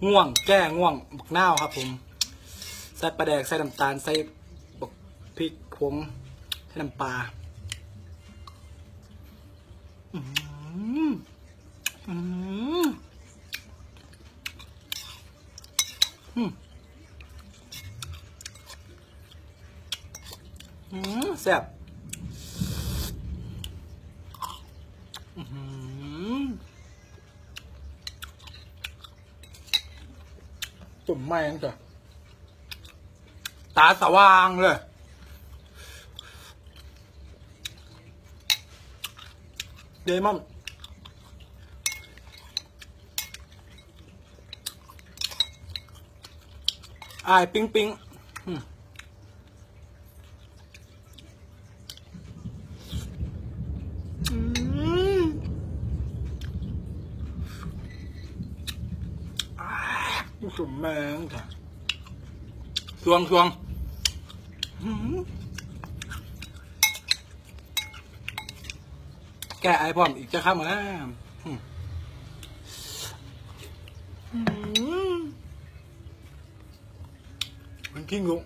ง่วงแก้ง่วงบักนาวครับผมใส่ปลาแดกใส่น้ำตาลใส่บักพริกผงใส่น้ำปลาแซ่บตุ่มไหม้ตั้งแต่ตาสว่างเลยเดมอนอายปิ๊งปิ๊งสุดแมงค่ะสวงแกไอพร้อมอีกจะข้ามมามันขี้งุ